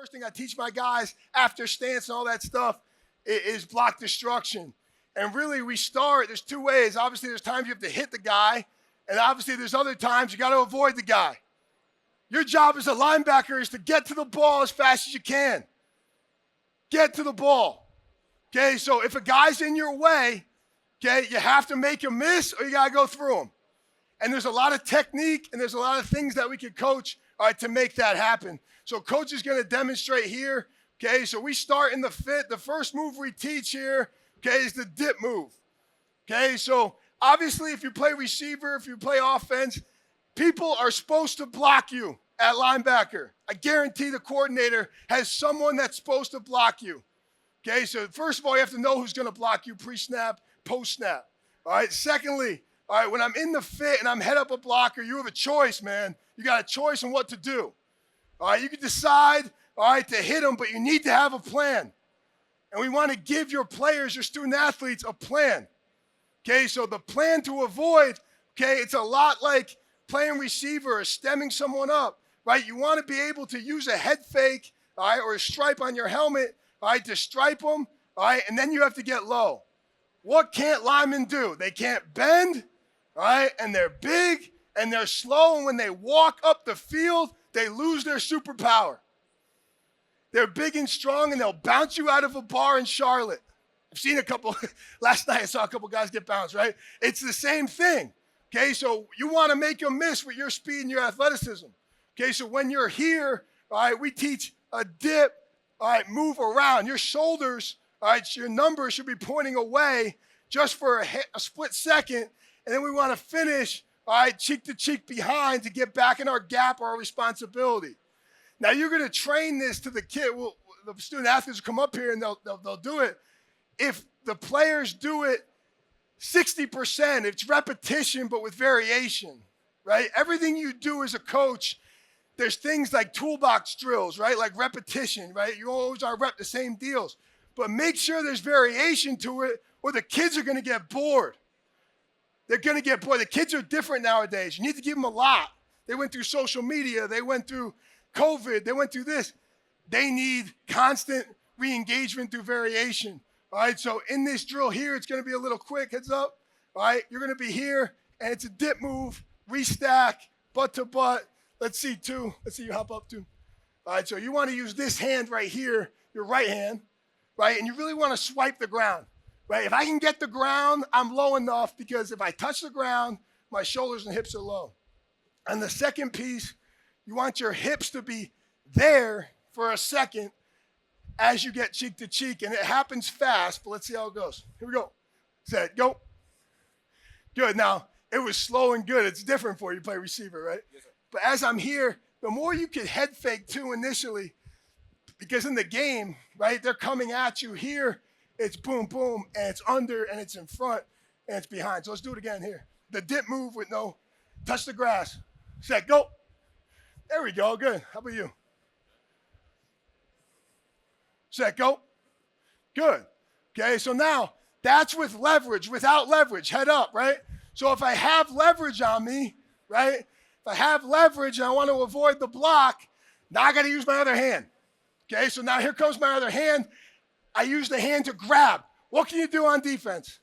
first thing I teach my guys after stance and all that stuff is block destruction. And really we start, there's two ways. Obviously there's times you have to hit the guy, and obviously there's other times you got to avoid the guy. Your job as a linebacker is to get to the ball as fast as you can. Get to the ball. Okay, so if a guy's in your way, okay, you have to make him miss or you got to go through him. And there's a lot of technique and there's a lot of things that we can coach, all right, to make that happen. So coach is going to demonstrate here. Okay, so we start in the fit. The first move we teach here, okay, is the dip move. Okay, so obviously if you play receiver, if you play offense, people are supposed to block you at linebacker. I guarantee the coordinator has someone that's supposed to block you. Okay, so first of all, you have to know who's going to block you pre-snap, post-snap. All right, secondly, all right, when I'm in the fit and I'm head up a blocker, you have a choice, man. You got a choice on what to do. All right, you can decide, all right, to hit them, but you need to have a plan. And we want to give your players, your student athletes, a plan. Okay, so the plan to avoid, okay, it's a lot like playing receiver or stemming someone up, right? You want to be able to use a head fake, all right, or a stripe on your helmet, all right, to stripe them, all right, and then you have to get low. What can't linemen do? They can't bend, all right, and they're big, and they're slow, and when they walk up the field, they lose their superpower. They're big and strong, and they'll bounce you out of a bar in Charlotte. I've seen a couple, last night I saw a couple guys get bounced, right? It's the same thing, okay? So you want to make them miss with your speed and your athleticism. Okay, so when you're here, all right, we teach a dip, all right, move around. Your shoulders, all right, your numbers should be pointing away just for a split second, and then we want to finish, all right, cheek to cheek behind to get back in our gap or our responsibility. Now you're going to train this to the kid. Well, the student athletes will come up here and they'll do it. If the players do it 60%, it's repetition but with variation, right? Everything you do as a coach, there's things like toolbox drills, right? Like repetition, right? You always are rep the same deals. But make sure there's variation to it or the kids are going to get bored. They're going to get bored. The kids are different nowadays. You need to give them a lot. They went through social media. They went through COVID. They went through this. They need constant re-engagement through variation. All right, so in this drill here, it's going to be a little quick, heads up. All right, you're going to be here, and it's a dip move, restack, butt to butt. Let's see two. Let's see you hop up two. All right, so you want to use this hand right here, your right hand, right? And you really want to swipe the ground, right? If I can get the ground, I'm low enough because if I touch the ground, my shoulders and hips are low. And the second piece, you want your hips to be there for a second as you get cheek to cheek, and it happens fast, but let's see how it goes. Here we go. Set, go. Good. Now, it was slow and good. It's different for you to play receiver, right? Yes, sir. But as I'm here, the more you can head fake too initially, because in the game, right, they're coming at you here, it's boom, boom, and it's under, and it's in front, and it's behind. So let's do it again here. The dip move with no touch the grass. Set, go. There we go. Good. How about you? Set, go. Good. Okay, so now that's with leverage. Without leverage, head up, right? So if I have leverage on me, right? If I have leverage and I want to avoid the block, now I got to use my other hand. Okay, so now here comes my other hand. I use the hand to grab. What can you do on defense?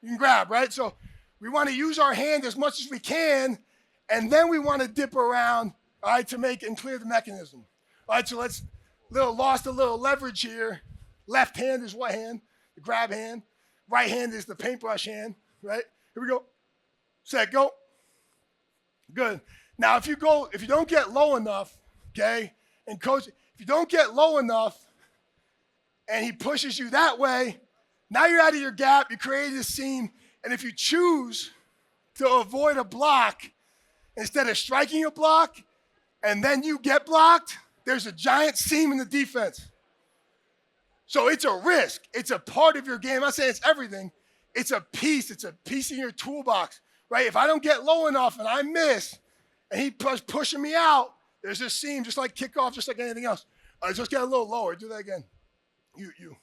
You can grab, right? So we want to use our hand as much as we can, and then we want to dip around, all right, to make and clear the mechanism. All right, so let's lost a little leverage here. Left hand is what hand? The grab hand. Right hand is the paintbrush hand, right? Here we go. Set, go. Good. Now, if you don't get low enough, okay, and coach, if you don't get low enough and he pushes you that way, now you're out of your gap, you created a seam, and if you choose to avoid a block, instead of striking a block and then you get blocked, there's a giant seam in the defense. So it's a risk. It's a part of your game. I'm not saying it's everything. It's a piece. It's a piece in your toolbox, right? If I don't get low enough and I miss and he pushing me out, there's a seam, just like kickoff, just like anything else. All right, just get a little lower. Do that again. You. Here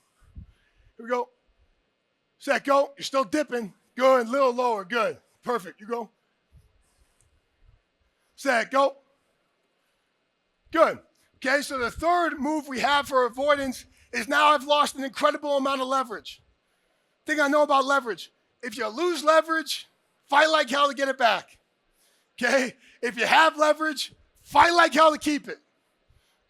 we go. Set, go. You're still dipping. Good. A little lower. Good. Perfect. You go. Set, go. Good. Okay, so the third move we have for avoidance is now I've lost an incredible amount of leverage. Thing I know about leverage, if you lose leverage, fight like hell to get it back. Okay, if you have leverage, fight like hell to keep it.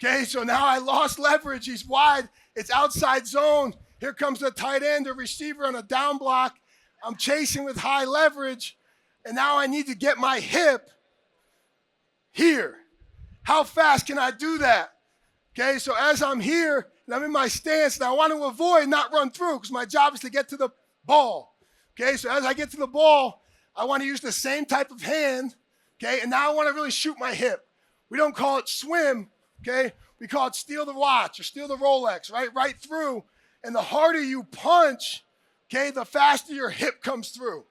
Okay, so now I lost leverage. He's wide. It's outside zone. Here comes the tight end or receiver on a down block. I'm chasing with high leverage, and now I need to get my hip here. How fast can I do that? Okay, so as I'm here, and I'm in my stance, and I want to avoid not run through because my job is to get to the ball. Okay, so as I get to the ball, I want to use the same type of hand, okay, and now I want to really shoot my hip. We don't call it swim, okay? We call it steal the watch or steal the Rolex, right? Right through. And the harder you punch, okay, the faster your hip comes through,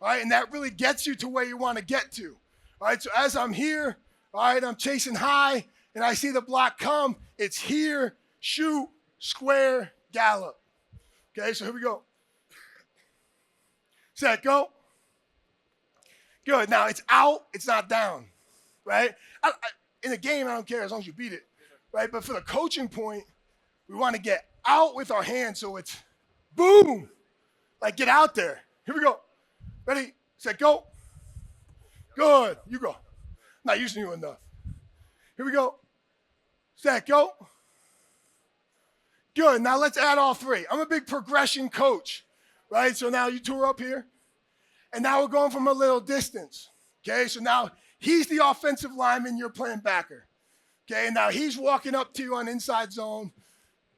all right? And that really gets you to where you want to get to, all right? So as I'm here, all right, I'm chasing high, and I see the block come. It's here, shoot, square, gallop. Okay, so here we go. Set, go. Good. Now, it's out. It's not down, right? In a game, I don't care as long as you beat it, right? But for the coaching point, we want to get out with our hands so it's boom. Like, get out there. Here we go. Ready, set, go. Good. You go. Not using you enough. Here we go. Set, go. Good. Now let's add all three. I'm a big progression coach, right? So now you two are up here. And now we're going from a little distance. Okay, so now he's the offensive lineman, you're playing backer. Okay, and now he's walking up to you on inside zone,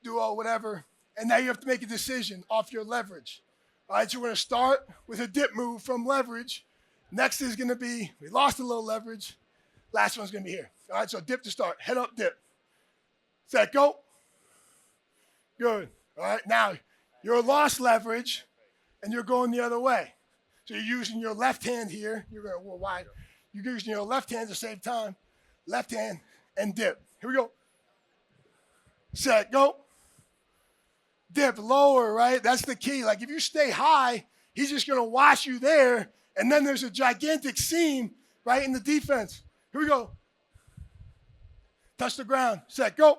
duo, whatever. And now you have to make a decision off your leverage. All right, so we're going to start with a dip move from leverage. Next is going to be, we lost a little leverage. Last one's going to be here. All right, so dip to start. Head up, dip. Set, go. Good. All right, now you're lost leverage, and you're going the other way. So you're using your left hand here. You're going to go wide. You're using your left hand at the same time. Left hand and dip. Here we go. Set, go. Dip, lower, right? That's the key. Like if you stay high, he's just going to wash you there, and then there's a gigantic seam, right, in the defense. Here we go. Touch the ground. Set, go.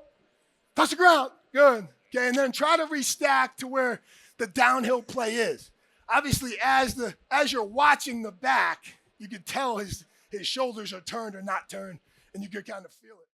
Touch the ground. Good. Okay, and then try to restack to where the downhill play is. Obviously, as you're watching the back, you can tell his shoulders are turned or not turned, and you can kind of feel it.